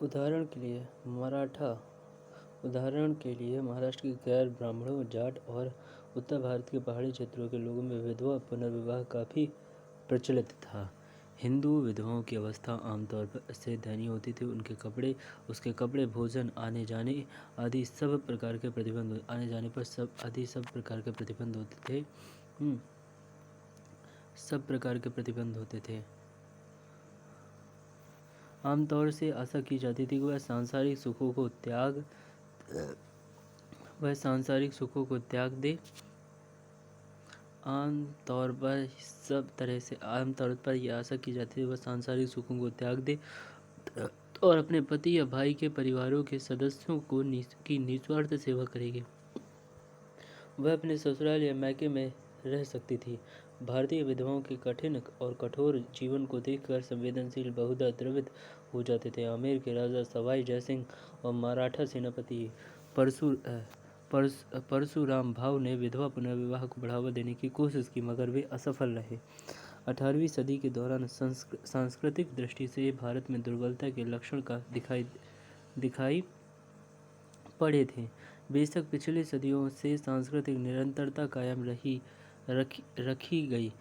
उदाहरण के लिए महाराष्ट्र के गैर ब्राह्मणों, जाट और उत्तर भारत के पहाड़ी क्षेत्रों के लोगों में विधवा पुनर्विवाह काफ़ी प्रचलित था। हिंदू विधवाओं की अवस्था आमतौर पर से दयनीय होती थी। उसके कपड़े, भोजन, आने जाने आदि सब प्रकार के प्रतिबंध होते थे। सब प्रकार के प्रतिबंध होते थे। आमतौर से आशा की जाती थी कि वह सांसारिक सुखों को त्याग दे। आमतौर पर यह आशा की जाती थी वह सांसारिक सुखों को त्याग दे और अपने पति या भाई के परिवारों के सदस्यों की निस्वार्थ सेवा करेगी। वह अपने ससुराल या मायके में रह सकती थी। भारतीय विधवाओं के कठिन और कठोर जीवन को देखकर संवेदनशील बहुधा द्रवित हो जाते थे। आमेर के राजा सवाई जयसिंह और मराठा सेनापति परशुराम भाऊ ने विधवा पुनर्विवाह को बढ़ावा देने की कोशिश की, मगर वे असफल रहे। 18वीं सदी के दौरान सांस्कृतिक दृष्टि से भारत में दुर्बलता के लक्षण दिखाई पड़े थे। बेशक पिछली सदियों से सांस्कृतिक निरंतरता कायम रखी गई,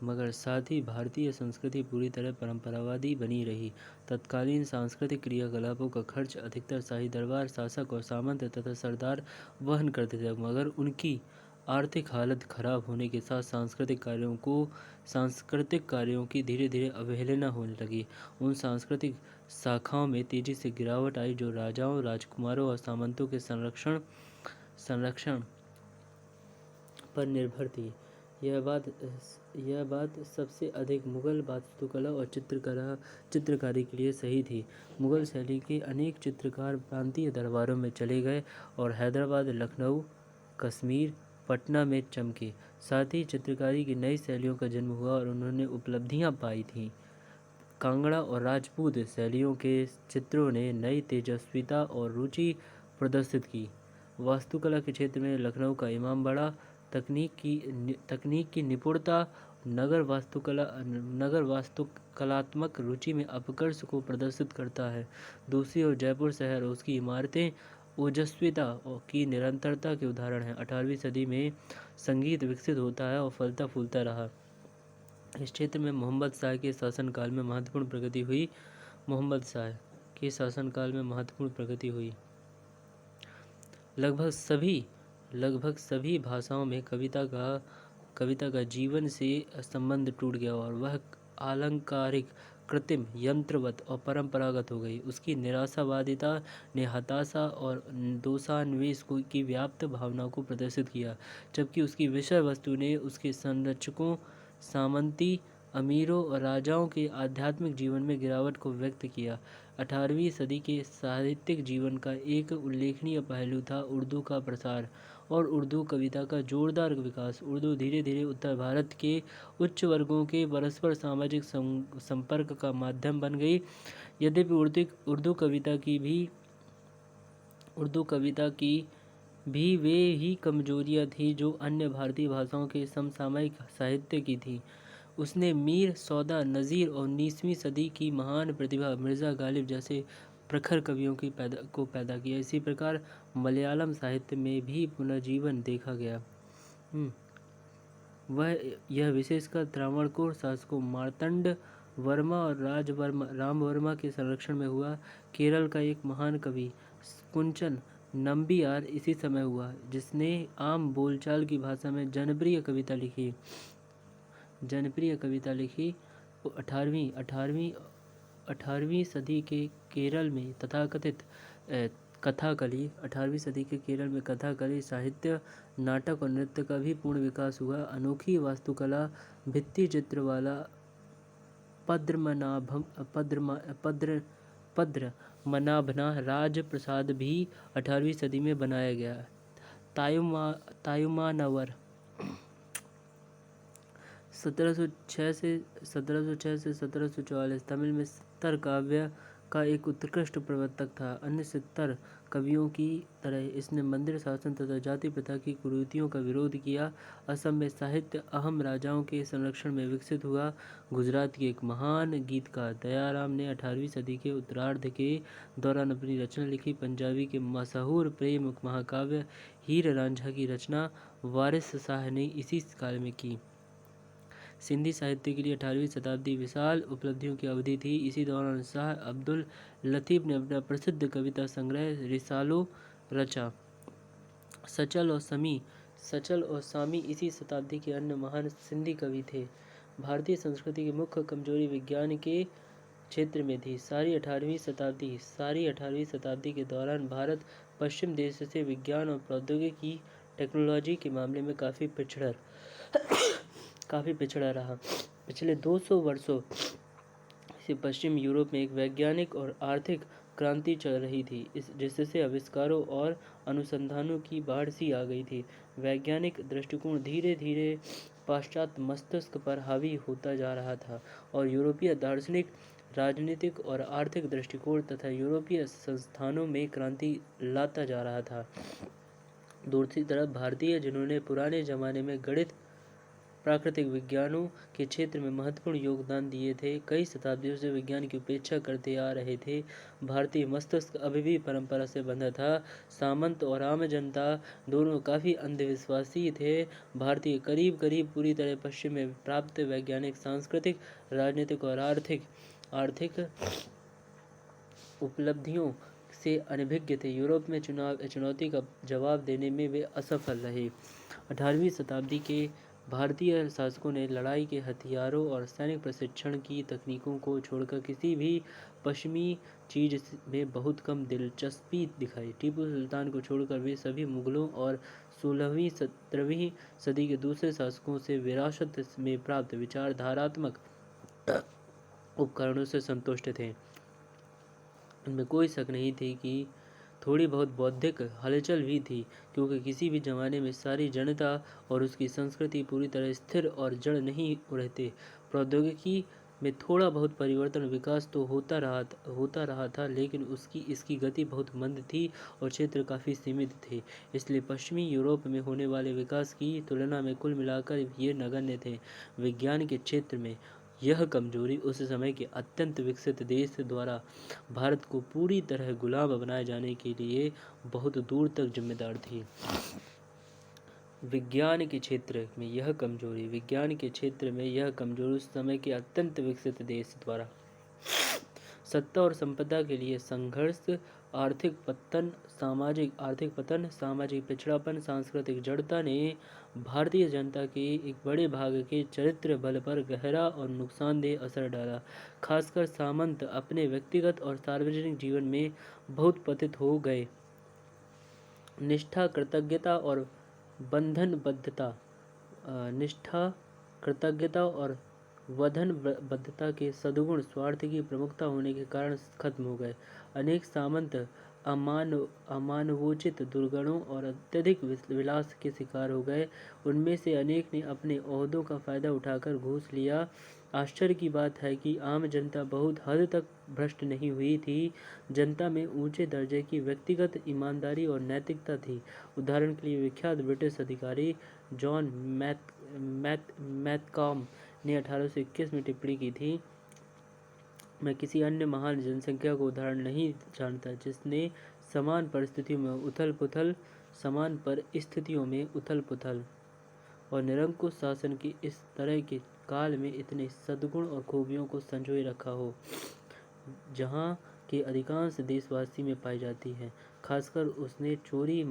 मगर साथ ही भारतीय संस्कृति पूरी तरह परंपरावादी बनी रही। तत्कालीन सांस्कृतिक क्रियाकलापों का खर्च अधिकतर शाही दरबार, शासक और सामंत तथा सरदार वहन करते थे, मगर उनकी आर्थिक हालत खराब होने के साथ सांस्कृतिक कार्यों की धीरे धीरे अवहेलना होने लगी। उन सांस्कृतिक शाखाओं में तेजी से गिरावट आई जो राजाओं, राजकुमारों और सामंतों के संरक्षण पर निर्भर थी। यह बात सबसे अधिक मुगल वास्तुकला और चित्रकारी के लिए सही थी। मुगल शैली के अनेक चित्रकार प्रांतीय दरबारों में चले गए और हैदराबाद, लखनऊ, कश्मीर, पटना में चमके। साथ ही चित्रकारी की नई शैलियों का जन्म हुआ और उन्होंने उपलब्धियां पाई थीं। कांगड़ा और राजपूत शैलियों के चित्रों ने नई तेजस्विता और रुचि प्रदर्शित की। वास्तुकला के क्षेत्र में लखनऊ का इमामबाड़ा तकनीक की निपुणता नगर वास्तुकलात्मक रुचि में अपकर्ष को प्रदर्शित करता है। दूसरी ओर जयपुर शहर और उसकी इमारतें ओजस्विता की निरंतरता के उदाहरण हैं। 18वीं सदी में संगीत विकसित होता है और फलता फूलता रहा। इस क्षेत्र में मोहम्मद शाह के शासनकाल में महत्वपूर्ण प्रगति हुई। लगभग सभी भाषाओं में कविता का जीवन से संबंध टूट गया और वह आलंकारिक, कृत्रिम, यंत्रवत और परंपरागत हो गई। उसकी निराशावादिता ने हताशा और दोषान्वेष की व्याप्त भावना को प्रदर्शित किया, जबकि उसकी विषय वस्तु ने उसके संरक्षकों, सामंती, अमीरों और राजाओं के आध्यात्मिक जीवन में गिरावट को व्यक्त किया। 18वीं सदी के साहित्यिक जीवन का एक उल्लेखनीय पहलू था उर्दू का प्रसार और उर्दू कविता का जोरदार विकास। उर्दू धीरे धीरे उत्तर भारत के उच्च वर्गों के परस्पर सामाजिक संपर्क का माध्यम बन गई। यद्यपि उर्दू कविता की भी वे ही कमजोरियां थीं जो अन्य भारतीय भाषाओं के समसामयिक साहित्य की थीं। उसने मीर सौदा, नज़ीर और 19वीं सदी की महान प्रतिभा मिर्ज़ा गालिब जैसे प्रखर कवियों को पैदा किया। इसी प्रकार मलयालम साहित्य में भी पुनर्जीवन देखा गया। यह विशेषकर त्रावणकोर शासकों मार्तंड वर्मा और राम वर्मा के संरक्षण में हुआ। केरल का एक महान कवि कुंचन नंबियार इसी समय हुआ, जिसने आम बोलचाल की भाषा में जनप्रिय कविता लिखी। 18वीं सदी के केरल में कथाकली साहित्य, नाटक और नृत्य का भी पूर्ण विकास हुआ। अनोखी वास्तुकला, भित्ति चित्र वाला पद्रमनाभना राजप्रसाद भी 18वीं सदी में बनाया गया। तायुमानवर 1706 से 1744 तमिल में 70 का एक उत्कृष्ट प्रवर्तक था। अन्य 70 कवियों की तरह इसने मंदिर शासन तथा जाति प्रथा की कुरीतियों का विरोध किया। असम में साहित्य अहम राजाओं के संरक्षण में विकसित हुआ। गुजरात के एक महान गीतकार दयाराम ने 18वीं सदी के उत्तरार्ध के दौरान अपनी रचना लिखी। पंजाबी के मशहूर प्रेम महाकाव्य हीर रांझा की रचना वारिस शाह ने इसी काल में की। सिंधी साहित्य के लिए 18वीं शताब्दी विशाल उपलब्धियों की अवधि थी। इसी दौरान शाह अब्दुल लतीफ़ ने अपना प्रसिद्ध कविता संग्रह रिसालो रचा। सचल और सामी इसी शताब्दी के अन्य महान सिंधी कवि थे। भारतीय संस्कृति की मुख्य कमजोरी विज्ञान के क्षेत्र में थी। सारी 18वीं शताब्दी के दौरान भारत पश्चिम देश से विज्ञान और प्रौद्योगिकी टेक्नोलॉजी के मामले में काफ़ी पिछड़ा रहा। पिछले 200 वर्षों से पश्चिम यूरोप में एक वैज्ञानिक और आर्थिक क्रांति चल रही थी, जिससे आविष्कारों और अनुसंधानों की बाढ़ सी आ गई थी। वैज्ञानिक दृष्टिकोण धीरे धीरे पाश्चात्य मस्तिष्क पर हावी होता जा रहा था और यूरोपीय दार्शनिक, राजनीतिक और आर्थिक दृष्टिकोण तथा यूरोपीय संस्थानों में क्रांति लाता जा रहा था। दूसरी तरफ भारतीय, जिन्होंने पुराने जमाने में गणित, प्राकृतिक विज्ञानों के क्षेत्र में महत्वपूर्ण योगदान दिए थे, कई शताब्दियों से विज्ञान की उपेक्षा करते आ रहे थे। भारतीय मस्तिष्क अभी भी परंपरा से बंधा था। सामंत और आम जनता दोनों काफ़ी अंधविश्वासी थे। भारतीय करीब करीब पूरी तरह पश्चिम में प्राप्त वैज्ञानिक, सांस्कृतिक, राजनीतिक और आर्थिक उपलब्धियों से अनभिज्ञ थे। यूरोप में चुनौती का जवाब देने में वे असफल रहे। 18वीं शताब्दी के भारतीय शासकों ने लड़ाई के हथियारों और सैनिक प्रशिक्षण की तकनीकों को छोड़कर किसी भी पश्चिमी चीज़ में बहुत कम दिलचस्पी दिखाई। टीपू सुल्तान को छोड़कर वे सभी मुगलों और 16वीं-17वीं सदी के दूसरे शासकों से विरासत में प्राप्त विचारधारात्मक उपकरणों से संतुष्ट थे। इनमें कोई शक नहीं थी कि थोड़ी बहुत बौद्धिक हलचल भी थी, क्योंकि किसी भी ज़माने में सारी जनता और उसकी संस्कृति पूरी तरह स्थिर और जड़ नहीं रहते। प्रौद्योगिकी में थोड़ा बहुत परिवर्तन, विकास तो होता रहा था, लेकिन इसकी गति बहुत मंद थी और क्षेत्र काफ़ी सीमित थे। इसलिए पश्चिमी यूरोप में होने वाले विकास की तुलना में कुल मिलाकर ये नगण्य थे। विज्ञान के क्षेत्र में यह कमजोरी उस समय के अत्यंत विकसित देश द्वारा भारत को पूरी तरह गुलाम बनाए जाने के लिए बहुत दूर तक जिम्मेदार थी। विज्ञान के क्षेत्र में यह कमजोरी उस समय के अत्यंत विकसित देश द्वारा सत्ता और संपदा के लिए संघर्ष, आर्थिक पतन, सामाजिक पिछड़ापन, सांस्कृतिक जड़ता ने भारतीय जनता के एक बड़े भाग के चरित्र बल पर गहरा और नुकसानदेह असर डाला। खासकर सामंत अपने व्यक्तिगत और सार्वजनिक जीवन में बहुत पतित हो गए। निष्ठा, कृतज्ञता और वचनबद्धता के सद्गुण स्वार्थ की प्रमुखता होने के कारण खत्म हो गए। अनेक सामंत अमानवोचित दुर्गुणों और अत्यधिक विलास के शिकार हो गए। उनमें से अनेक ने अपने ओहदों का फायदा उठाकर घूस लिया। आश्चर्य की बात है कि आम जनता बहुत हद तक भ्रष्ट नहीं हुई थी। जनता में ऊंचे दर्जे की व्यक्तिगत ईमानदारी और नैतिकता थी। उदाहरण के लिए विख्यात ब्रिटिश अधिकारी जॉन मैथकॉम ने 1821 में टिप्पणी की थी, मैं किसी अन्य महान जनसंख्या को उदाहरण नहीं जानता जिसने समान परिस्थितियों में उथल पुथल और निरंकुश शासन के इस तरह के काल में इतने सद्गुण और खूबियों को संजोए रखा हो, जहाँ के अधिकांश देशवासी में पाई जाती है। खासकर उसने चोरी,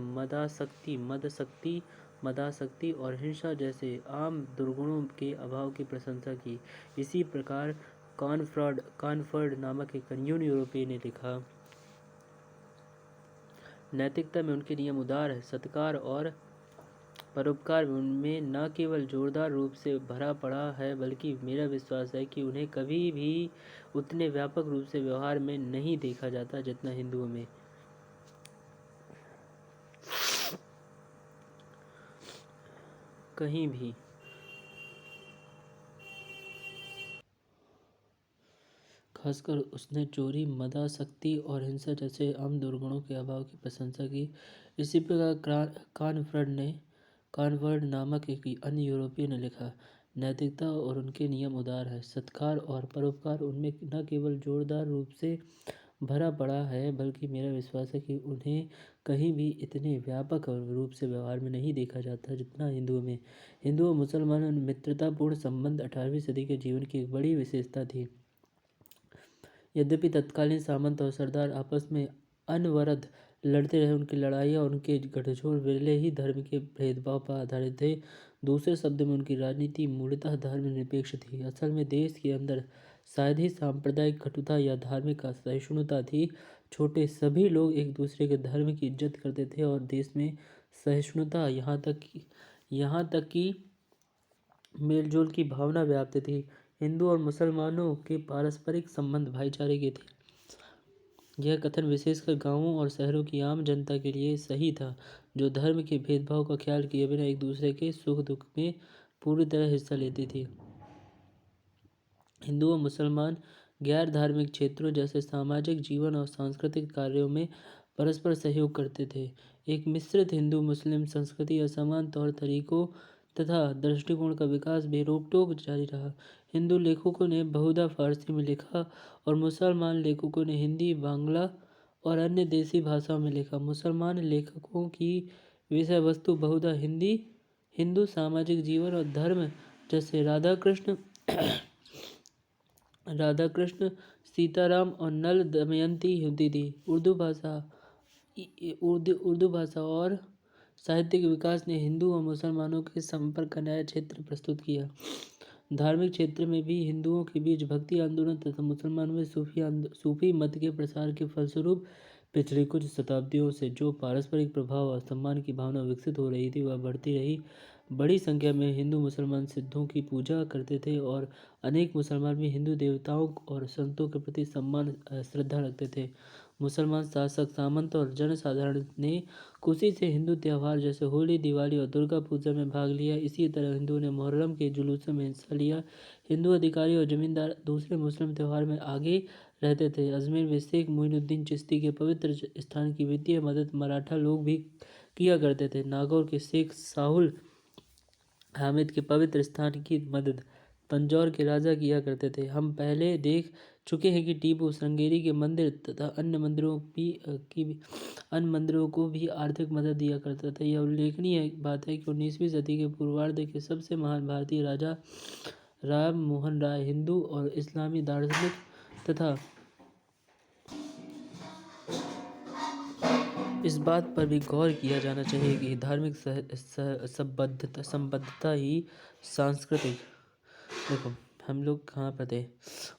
मदासक्ति और हिंसा जैसे आम दुर्गुणों के अभाव की प्रशंसा की। इसी प्रकार कॉनफर्ड नामक एक अन्य यूरोपीय ने लिखा, नैतिकता में उनके नियम उदार है, सत्कार और परोपकार में उनमें न केवल जोरदार रूप से भरा पड़ा है, बल्कि मेरा विश्वास है कि उन्हें कभी भी उतने व्यापक रूप से व्यवहार में नहीं देखा जाता जितना हिंदुओं में। कहीं खासकर उसने चोरी, मदासक्ति और हिंसा जैसे आम दुर्गुणों के अभाव की प्रशंसा की। इसी प्रकार कानवर्ड नामक एक अन्य यूरोपीय ने लिखा, नैतिकता और उनके नियम उदार है। सत्कार और परोपकार उनमें न केवल जोरदार रूप से भरा पड़ा है, बल्कि मेरा विश्वास है कि उन्हें कहीं भी इतने व्यापक रूप से व्यवहार में नहीं देखा जाता जितना हिंदुओं में। हिंदू और मुसलमानों में मित्रतापूर्ण संबंध 18वीं सदी के जीवन की एक बड़ी विशेषता थी। यद्यपि तत्कालीन सामंत और सरदार आपस में अनवरत लड़ते रहे, उनकी लड़ाइयाँ और उनके गठजोड़ विरले ही धर्म के भेदभाव पर आधारित थे। दूसरे शब्दों में उनकी राजनीति मूलतः धर्मनिरपेक्ष थी। असल में देश के अंदर शायद ही सांप्रदायिक कटुता या धार्मिक असहिष्णुता थी। छोटे सभी लोग एक दूसरे के धर्म की इज्जत करते थे और देश में सहिष्णुता यहाँ तक कि मेलजोल की भावना व्याप्त थी। हिंदू और मुसलमानों के पारस्परिक संबंध भाईचारे के थे। यह कथन विशेषकर गांवों और शहरों की आम जनता के लिए सही था, जो धर्म के भेदभाव का ख्याल किए बिना एक दूसरे के सुख दुख में पूरी तरह हिस्सा लेती थी। हिंदू और मुसलमान गैर धार्मिक क्षेत्रों जैसे सामाजिक जीवन और सांस्कृतिक कार्यों में परस्पर सहयोग करते थे। एक मिश्रित हिंदू मुस्लिम संस्कृति, असमान तौर तरीकों तथा दृष्टिकोण का विकास बेरोक-टोक जारी रहा। हिंदू लेखकों ने बहुधा फारसी में लिखा और मुसलमान लेखकों ने हिंदी, बांग्ला और अन्य देसी भाषाओं में लिखा। मुसलमान लेखकों की विषय वस्तु बहुधा हिंदू सामाजिक जीवन और धर्म जैसे राधाकृष्ण, सीताराम और नल दमयंती होती थी। उर्दू भाषा और साहित्य के विकास ने हिंदू और मुसलमानों के संपर्क का नया क्षेत्र प्रस्तुत किया। धार्मिक क्षेत्र में भी हिंदुओं के बीच भक्ति आंदोलन तथा मुसलमानों में सूफी मत के प्रसार के फलस्वरूप पिछली कुछ शताब्दियों से जो पारस्परिक प्रभाव और सम्मान की भावना विकसित हो रही थी, वह बढ़ती रही। बड़ी संख्या में हिंदू मुसलमान सिद्धों की पूजा करते थे और अनेक मुसलमान भी हिंदू देवताओं और संतों के प्रति सम्मान श्रद्धा रखते थे। मुसलमान शासक, सामंत और जनसाधारण ने खुशी से हिंदू त्यौहार जैसे होली, दिवाली और दुर्गा पूजा में भाग लिया। इसी तरह हिंदुओं ने मुहर्रम के जुलूसों में हिस्सा लिया। हिंदू अधिकारी और जमींदार दूसरे मुस्लिम त्यौहार में आगे रहते थे। अजमेर में शेख मोइनुद्दीन चिश्ती के पवित्र स्थान की वित्तीय मदद मराठा लोग भी किया करते थे। नागौर के शेख साहुल हामिद के पवित्र स्थान की मदद तंजौर के राजा किया करते थे। हम पहले देख चुके हैं कि टीपू श्रृंगेरी के मंदिर तथा अन्य मंदिरों को भी आर्थिक मदद दिया करता था। यह उल्लेखनीय बात है कि 19वीं सदी के पूर्वार्ध के सबसे महान भारतीय राजा राम मोहन राय हिंदू और इस्लामी दार्शनिक तथा इस बात पर भी गौर किया जाना चाहिए कि धार्मिक संबद्धता ही सांस्कृतिक। देखो हम लोग कहाँ पर थे।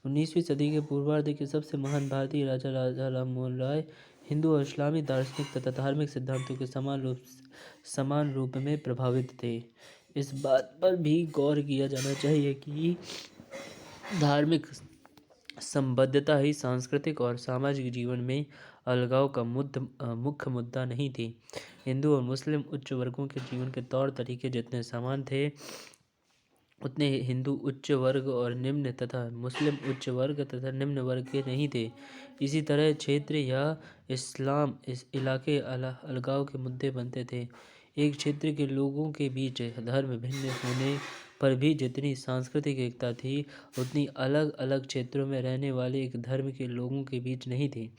19वीं सदी के पूर्वार्ध के सबसे महान भारतीय राजा राम मोहन राय हिंदू और इस्लामी दार्शनिक तथा धार्मिक सिद्धांतों के समान रूप में प्रभावित थे। इस बात पर भी गौर किया जाना चाहिए कि धार्मिक संबद्धता ही सांस्कृतिक और सामाजिक जीवन में अलगाव का मुख्य मुद्दा नहीं थी। हिंदू और मुस्लिम उच्च वर्गों के जीवन के तौर तरीके जितने समान थे, उतने हिंदू उच्च वर्ग और निम्न तथा मुस्लिम उच्च वर्ग तथा निम्न वर्ग के नहीं थे। इसी तरह क्षेत्र या इस इलाके अलगाव के मुद्दे बनते थे। एक क्षेत्र के लोगों के बीच धर्म भिन्न होने पर भी जितनी सांस्कृतिक एकता थी, उतनी अलग अलग क्षेत्रों में रहने वाले एक धर्म के लोगों के बीच नहीं थी।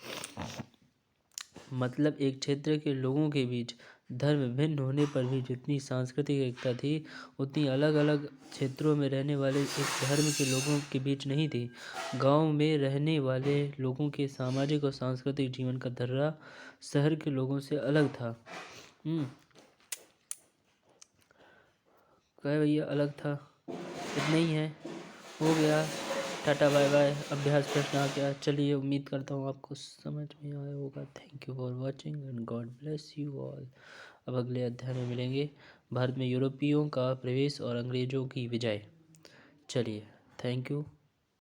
मतलब एक क्षेत्र के लोगों के बीच धर्म भिन्न होने पर भी जितनी सांस्कृतिक एकता थी, उतनी अलग अलग क्षेत्रों में रहने वाले एक धर्म के लोगों के बीच नहीं थी। गांव में रहने वाले लोगों के सामाजिक और सांस्कृतिक जीवन का धर्रा शहर के लोगों से अलग था। क्या भैया अलग था। इतना ही है, हो गया। Tata bye bye. अभ्यास प्रश्न आ गया। चलिए, उम्मीद करता हूँ आपको समझ में आया होगा। Thank you for watching and God bless you all. अब अगले अध्याय में मिलेंगे। भारत में यूरोपियों का प्रवेश और अंग्रेजों की विजय। चलिए, थैंक यू।